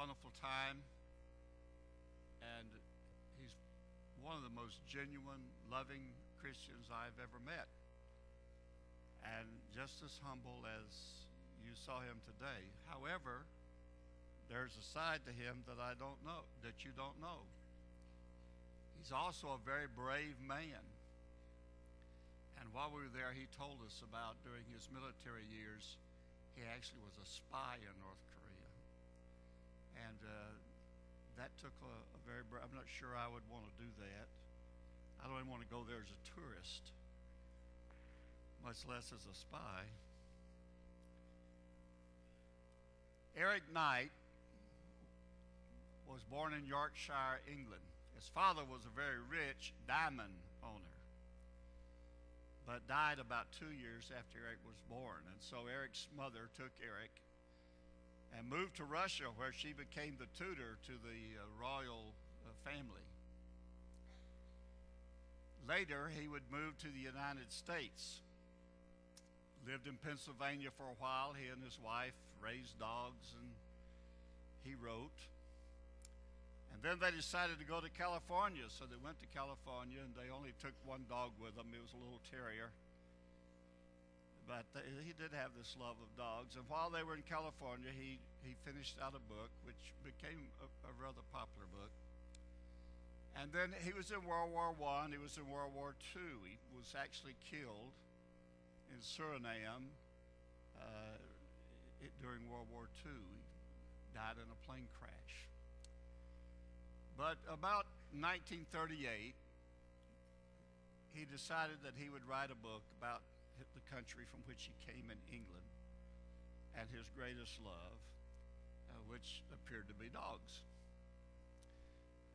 wonderful time, and he's one of the most genuine, loving Christians I've ever met, and just as humble as you saw him today. However, there's a side to him that I don't know, that you don't know. He's also a very brave man. And while we were there, he told us about during his military years, he actually was a spy in North Korea. And that took a very, I'm not sure I would want to do that. I don't even want to go there as a tourist, much less as a spy. Eric Knight was born in Yorkshire, England. His father was a very rich diamond owner, but died about 2 years after Eric was born. And so Eric's mother took Eric and moved to Russia, where she became the tutor to the royal family. Later, he would move to the United States. Lived in Pennsylvania for a while. He and his wife raised dogs, and he wrote. And then they decided to go to California, so they went to California, and they only took one dog with them. It was a little terrier. But he did have this love of dogs. And while they were in California, he finished out a book, which became a rather popular book. And then he was in World War I. He was in World War II. He was actually killed in Suriname during World War II. He died in a plane crash. But about 1938, he decided that he would write a book about the country from which he came in England and his greatest love, which appeared to be dogs.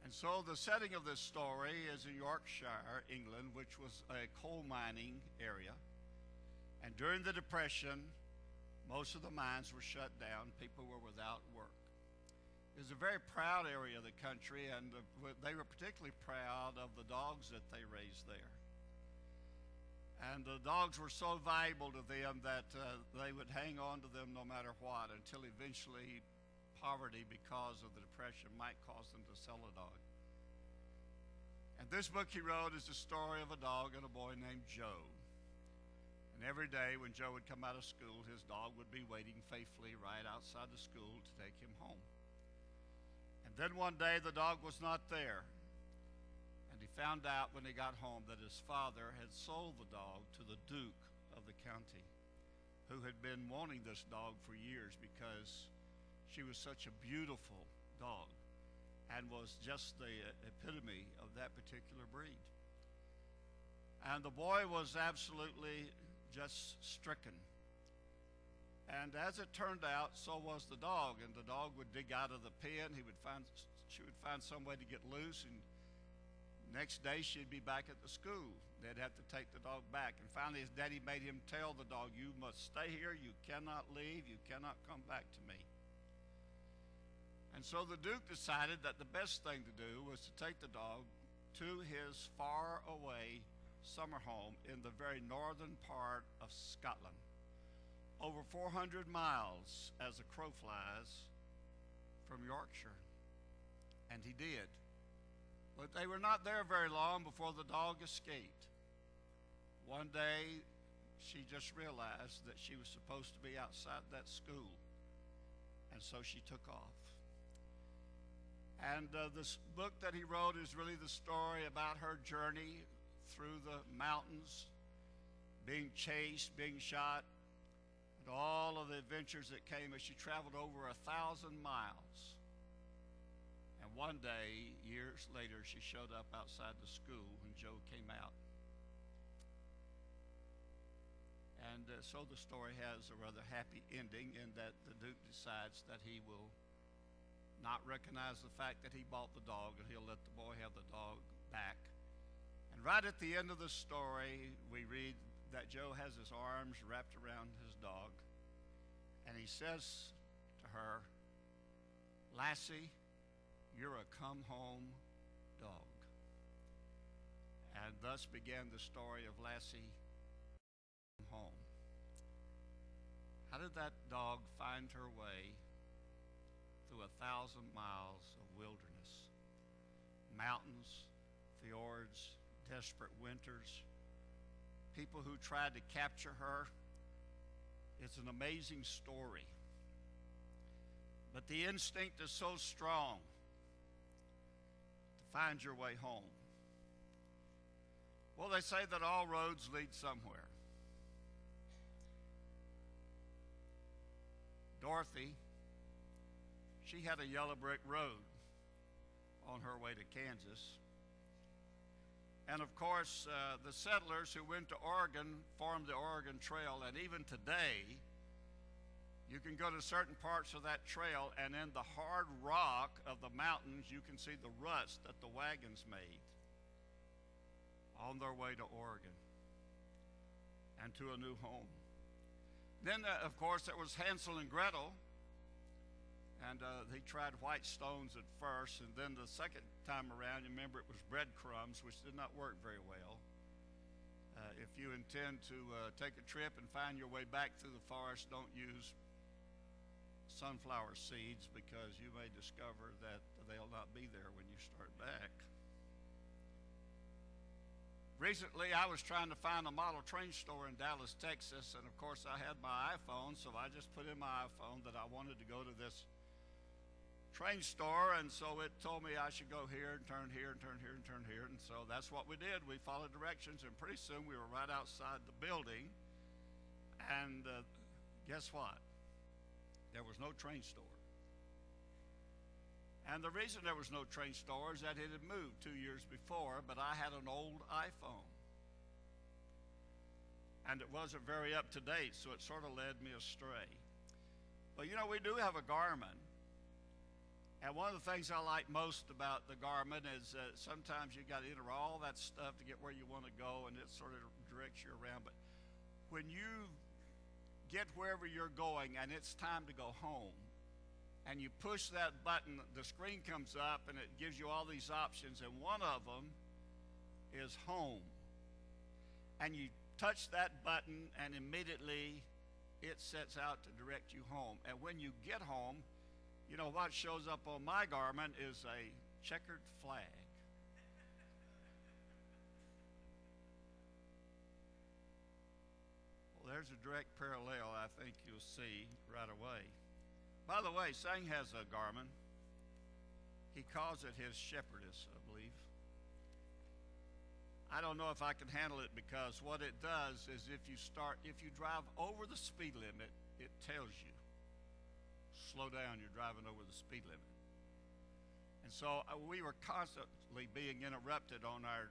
And so the setting of this story is in Yorkshire, England, which was a coal mining area. And during the Depression, most of the mines were shut down. People were without work. It was a very proud area of the country, and they were particularly proud of the dogs that they raised there. And the dogs were so valuable to them that they would hang on to them no matter what, until eventually poverty, because of the Depression, might cause them to sell a dog. And this book he wrote is the story of a dog and a boy named Joe. And every day when Joe would come out of school, his dog would be waiting faithfully right outside the school to take him home. And then one day the dog was not there. And he found out when he got home that his father had sold the dog to the Duke of the county, who had been wanting this dog for years because she was such a beautiful dog and was just the epitome of that particular breed. And the boy was absolutely just stricken. And as it turned out, so was the dog. And the dog would dig out of the pen. She would find some way to get loose, and next day she'd be back at the school. They'd have to take the dog back. And finally his daddy made him tell the dog, "You must stay here, you cannot leave, you cannot come back to me." And so the Duke decided that the best thing to do was to take the dog to his far away summer home in the very northern part of Scotland, over 400 miles as the crow flies from Yorkshire. And he did. But they were not there very long before the dog escaped. One day, she just realized that she was supposed to be outside that school, and so she took off. And this book that he wrote is really the story about her journey through the mountains, being chased, being shot, and all of the adventures that came as she traveled over 1,000 miles. And one day, years later, she showed up outside the school when Joe came out. And so the story has a rather happy ending in that the Duke decides that he will not recognize the fact that he bought the dog, and he'll let the boy have the dog back. And right at the end of the story, we read that Joe has his arms wrapped around his dog, and he says to her, "Lassie, you're a come-home dog." And thus began the story of Lassie home. How did that dog find her way through 1,000 miles of wilderness, mountains, fjords, desperate winters, people who tried to capture her. It's an amazing story. But the instinct is so strong to find your way home. Well, they say that all roads lead somewhere. Dorothy, she had a yellow brick road on her way to Kansas. And of course, the settlers who went to Oregon formed the Oregon Trail, and even today, you can go to certain parts of that trail, and in the hard rock of the mountains, you can see the rust that the wagons made on their way to Oregon and to a new home. Then, of course, there was Hansel and Gretel, and they tried white stones at first, and then the second time around, you remember it was breadcrumbs, which did not work very well. If you intend to take a trip and find your way back through the forest, don't use sunflower seeds, because you may discover that they'll not be there when you start back. Recently, I was trying to find a model train store in Dallas, Texas, and of course I had my iPhone, so I just put in my iPhone that I wanted to go to this train store, and so it told me I should go here and turn here and turn here and turn here, and so that's what we did. We followed directions, and pretty soon we were right outside the building, and guess what? There was no train store. And the reason there was no train store is that it had moved 2 years before, but I had an old iPhone. And it wasn't very up to date, so it sort of led me astray. But you know, we do have a Garmin. And one of the things I like most about the Garmin is that sometimes you got to enter all that stuff to get where you want to go, and it sort of directs you around. But when you get wherever you're going and it's time to go home, and you push that button, the screen comes up and it gives you all these options, and one of them is home. And you touch that button and immediately it sets out to direct you home. And when you get home, you know what shows up on my Garmin is a checkered flag. Well, there's a direct parallel I think you'll see right away. By the way, Sang has a Garmin. He calls it his shepherdess, I believe. I don't know if I can handle it, because what it does is if you drive over the speed limit, it tells you, slow down, you're driving over the speed limit. And so we were constantly being interrupted on our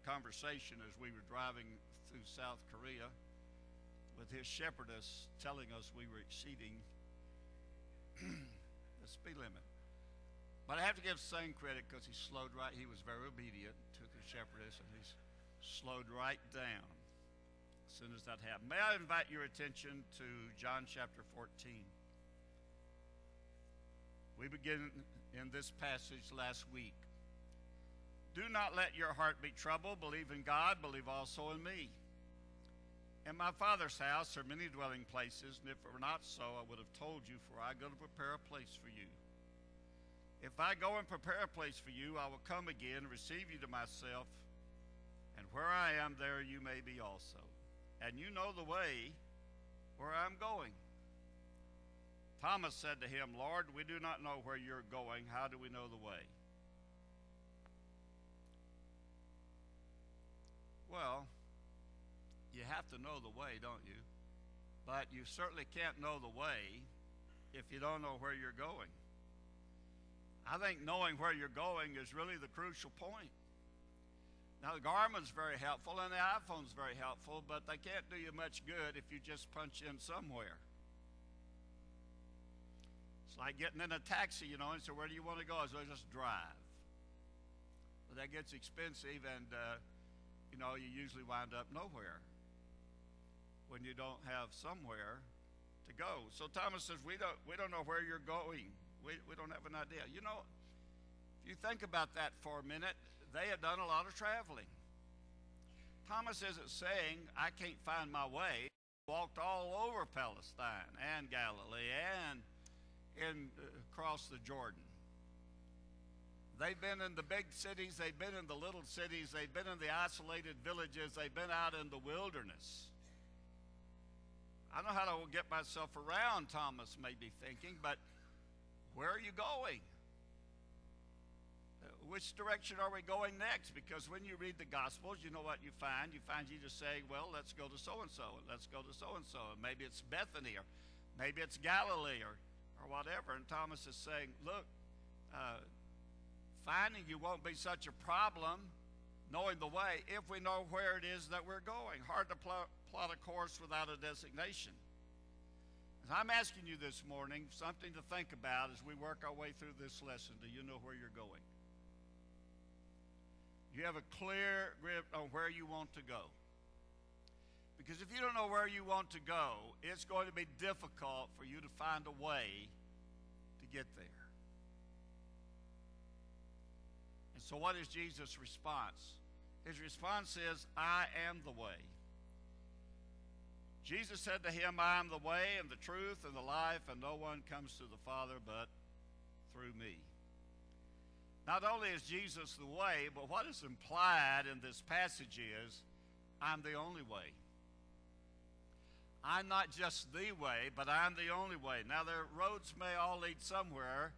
conversation as we were driving through South Korea with his shepherdess telling us we were exceeding the speed limit. But I have to give Sang credit, because he slowed right. He was very obedient to the shepherdess, and he's slowed right down as soon as that happened. May I invite your attention to John chapter 14. We begin in this passage last week. Do not let your heart be troubled. Believe in God. Believe also in me. In my Father's house are many dwelling places, and if it were not so, I would have told you, for I go to prepare a place for you. If I go and prepare a place for you, I will come again and receive you to myself, and where I am, there you may be also. And you know the way where I'm going. Thomas said to him, Lord, we do not know where you're going. How do we know the way? Well, you have to know the way, don't you? But you certainly can't know the way if you don't know where you're going. I think knowing where you're going is really the crucial point. Now, the Garmin's very helpful and the iPhone's very helpful, but they can't do you much good if you just punch in somewhere. It's like getting in a taxi, you know, and so where do you want to go? So just drive. But that gets expensive, and you know, you usually wind up nowhere when you don't have somewhere to go. So Thomas says, we don't know where you're going. We don't have an idea. You know, if you think about that for a minute, they had done a lot of traveling. Thomas isn't saying, I can't find my way. He walked all over Palestine and Galilee and across the Jordan. They've been in the big cities, they've been in the little cities, they've been in the isolated villages, they've been out in the wilderness. I don't know how to get myself around, Thomas may be thinking, but where are you going? Which direction are we going next? Because when you read the Gospels, you know what you find? You find you just say, well, let's go to so-and-so, and let's go to so-and-so. And maybe it's Bethany, or maybe it's Galilee, or whatever. And Thomas is saying, look, finding you won't be such a problem, knowing the way, if we know where it is that we're going. Hard to plot a course without a designation. And I'm asking you this morning something to think about as we work our way through this lesson. Do you know where you're going? You have a clear grip on where you want to go. Because if you don't know where you want to go, it's going to be difficult for you to find a way to get there. And so what is Jesus' response? His response is, I am the way. Jesus said to him, I am the way and the truth and the life, and no one comes to the Father but through me. Not only is Jesus the way, but what is implied in this passage is, I'm the only way. I'm not just the way, but I'm the only way. Now, the roads may all lead somewhere,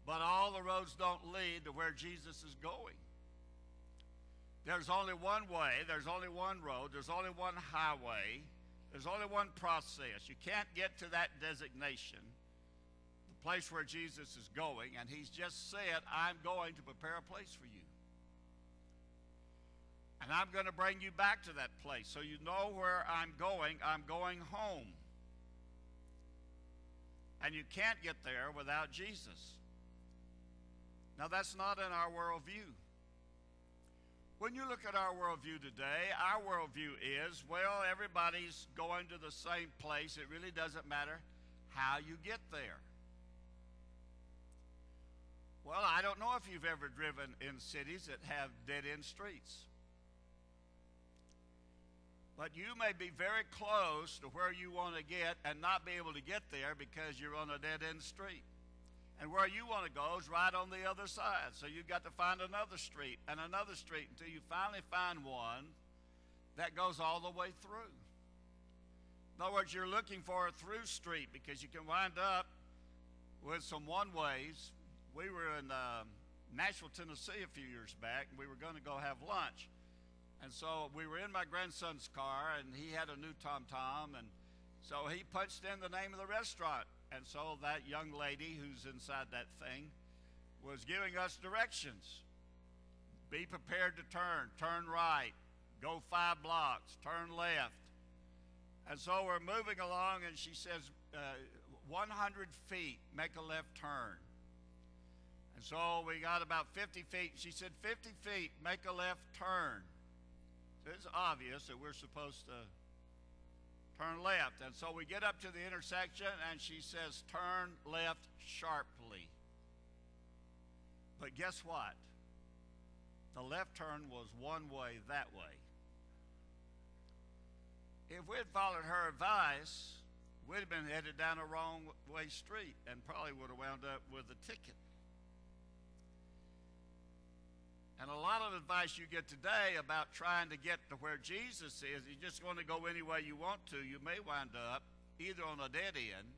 but all the roads don't lead to where Jesus is going. There's only one way, there's only one road, there's only one highway, there's only one process. You can't get to that designation, place where Jesus is going, and he's just said, I'm going to prepare a place for you. And I'm going to bring you back to that place. So you know where I'm going home. And you can't get there without Jesus. Now that's not in our worldview. When you look at our worldview today, our worldview is, well, everybody's going to the same place. It really doesn't matter how you get there. Well, I don't know if you've ever driven in cities that have dead-end streets. But you may be very close to where you want to get and not be able to get there because you're on a dead-end street. And where you want to go is right on the other side. So you've got to find another street and another street until you finally find one that goes all the way through. In other words, you're looking for a through street because you can wind up with some one-ways. We were in Nashville, Tennessee a few years back, and we were going to go have lunch. And so we were in my grandson's car, and he had a new Tom-Tom, and so he punched in the name of the restaurant. And so that young lady who's inside that thing was giving us directions. Be prepared to turn right, go 5 blocks, turn left. And so we're moving along, and she says, 100 feet, make a left turn. And so we got about 50 feet. She said, 50 feet, make a left turn. So it's obvious that we're supposed to turn left. And so we get up to the intersection, and she says, turn left sharply. But guess what? The left turn was one way that way. If we had followed her advice, we'd have been headed down a wrong way street and probably would have wound up with a ticket. And a lot of advice you get today about trying to get to where Jesus is, you're just going to go any way you want to. You may wind up either on a dead end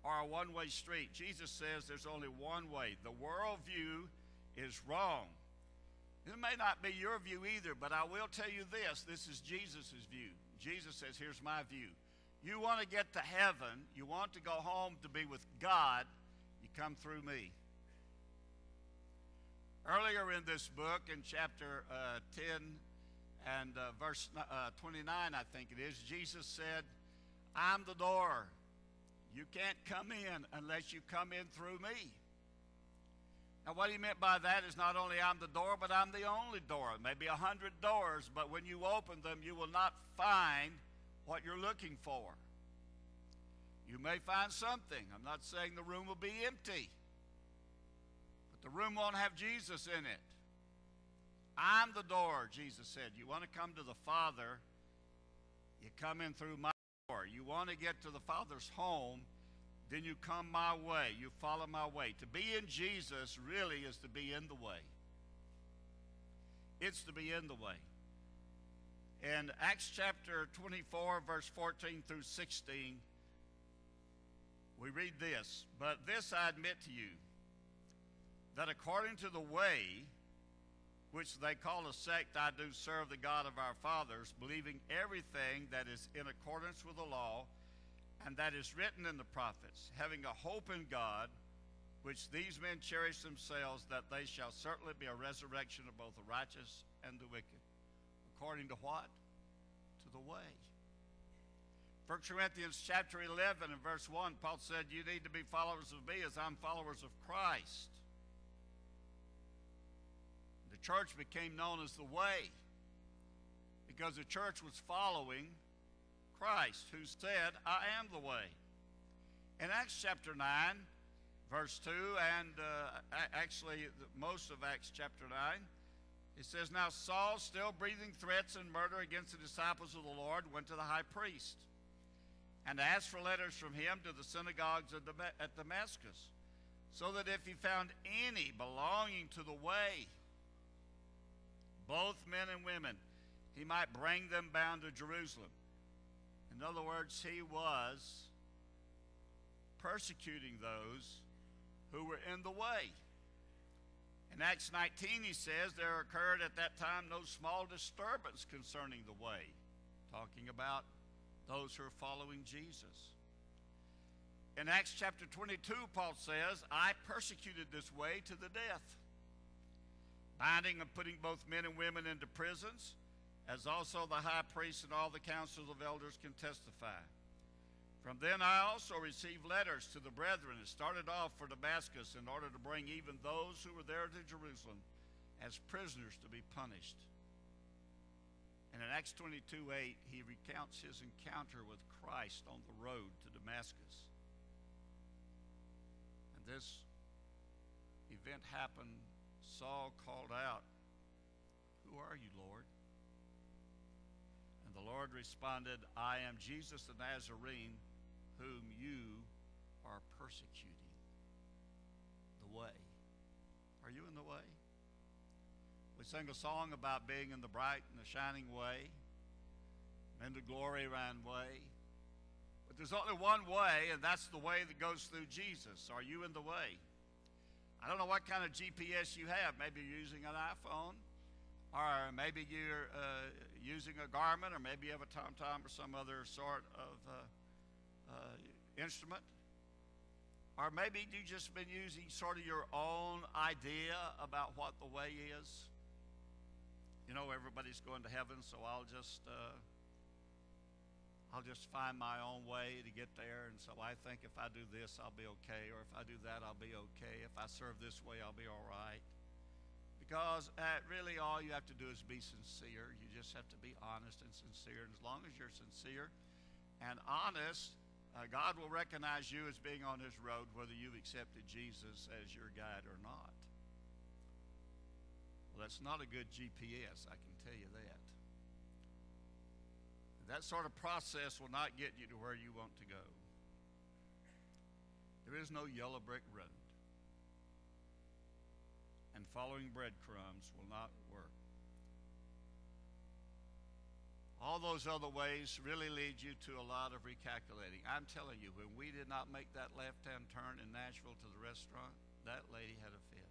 or a one-way street. Jesus says there's only one way. The worldview is wrong. It may not be your view either, but I will tell you this. This is Jesus' view. Jesus says, here's my view. You want to get to heaven, you want to go home to be with God, you come through me. Earlier in this book, in chapter 10 and verse 29, I think it is, Jesus said, I'm the door. You can't come in unless you come in through me. Now, what he meant by that is not only I'm the door, but I'm the only door. Maybe 100 doors, but when you open them, you will not find what you're looking for. You may find something. I'm not saying the room will be empty. The room won't have Jesus in it. I'm the door, Jesus said. You want to come to the Father, you come in through my door. You want to get to the Father's home, then you come my way. You follow my way. To be in Jesus really is to be in the way. It's to be in the way. In Acts chapter 24, verse 14 through 16, we read this, "But this I admit to you, that according to the way which they call a sect, I do serve the God of our fathers, believing everything that is in accordance with the law, and that is written in the prophets, having a hope in God, which these men cherish themselves, that they shall certainly be a resurrection of both the righteous and the wicked." According to what? To the way. 1 Corinthians chapter 11 and verse 1, Paul said, "You need to be followers of me as I'm followers of Christ." The church became known as the way because the church was following Christ, who said, "I am the way." In Acts chapter 9, verse 2, and actually most of Acts chapter 9, it says, "Now Saul, still breathing threats and murder against the disciples of the Lord, went to the high priest and asked for letters from him to the synagogues at Damascus, so that if he found any belonging to the way, both men and women, he might bring them bound to Jerusalem." In other words, he was persecuting those who were in the way. In Acts 19, he says, "There occurred at that time no small disturbance concerning the way," talking about those who are following Jesus. In Acts chapter 22, Paul says, "I persecuted this way to the death, binding and putting both men and women into prisons, as also the high priest and all the councils of elders can testify. From then I also received letters to the brethren and started off for Damascus in order to bring even those who were there to Jerusalem as prisoners to be punished." And in Acts 22:8, he recounts his encounter with Christ on the road to Damascus. And this event happened. Saul called out, "Who are you, Lord?" And the Lord responded, "I am Jesus the Nazarene, whom you are persecuting." The way. Are you in the way? We sing a song about being in the bright and the shining way, in the glory round way. But there's only one way, and that's the way that goes through Jesus. Are you in the way? I don't know what kind of GPS you have. Maybe you're using an iPhone, or maybe you're using a Garmin, or maybe you have a TomTom or some other sort of instrument. Or maybe you've just been using sort of your own idea about what the way is. You know, everybody's going to heaven, so I'll just find my own way to get there. And so I think if I do this, I'll be okay. Or if I do that, I'll be okay. If I serve this way, I'll be all right. Because really all you have to do is be sincere. You just have to be honest and sincere. And as long as you're sincere and honest, God will recognize you as being on his road, whether you've accepted Jesus as your guide or not. Well, that's not a good GPS, I can tell you that. That sort of process will not get you to where you want to go. There is no yellow brick road. And following breadcrumbs will not work. All those other ways really lead you to a lot of recalculating. I'm telling you, when we did not make that left-hand turn in Nashville to the restaurant, that lady had a fit.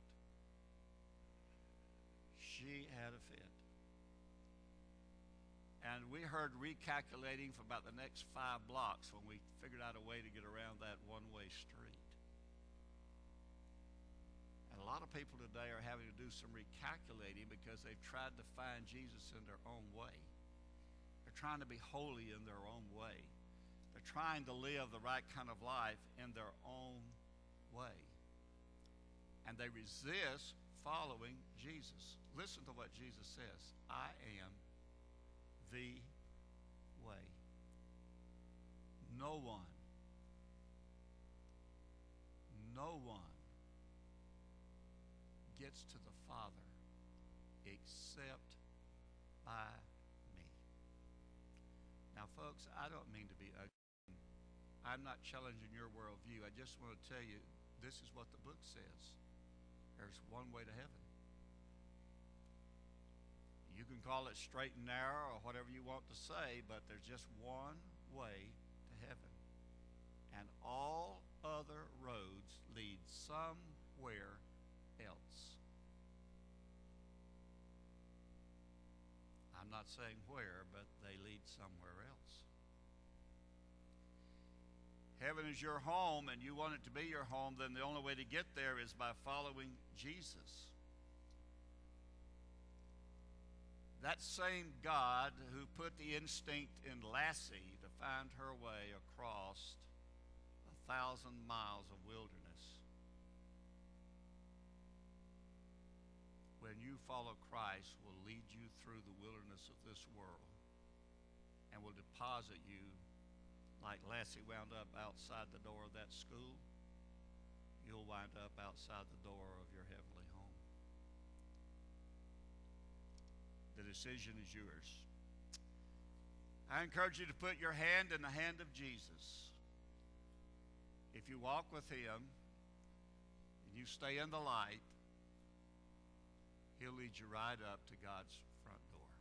She had a fit. And we heard recalculating for about the next 5 blocks when we figured out a way to get around that one-way street. And a lot of people today are having to do some recalculating because they've tried to find Jesus in their own way. They're trying to be holy in their own way. They're trying to live the right kind of life in their own way. And they resist following Jesus. Listen to what Jesus says. I am the way. No one gets to the Father except by me. Now, folks, I don't mean to be ugly. I'm not challenging your worldview. I just want to tell you this is what the book says. There's one way to heaven. You can call it straight and narrow or whatever you want to say, but there's just one way to heaven. And all other roads lead somewhere else. I'm not saying where, but they lead somewhere else. Heaven is your home and you want it to be your home, then the only way to get there is by following Jesus. That same God who put the instinct in Lassie to find her way across 1,000 miles of wilderness, when you follow Christ, will lead you through the wilderness of this world and will deposit you like Lassie wound up outside the door of that school. You'll wind up outside the door of your heavenly home. The decision is yours. I encourage you to put your hand in the hand of Jesus. If you walk with him and you stay in the light, he'll lead you right up to God's front door.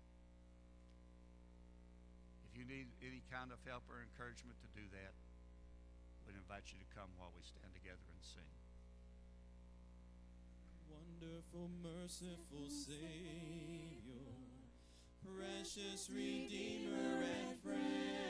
If you need any kind of help or encouragement to do that, we'd invite you to come while we stand together and sing. Wonderful, merciful Savior, precious Redeemer and friend.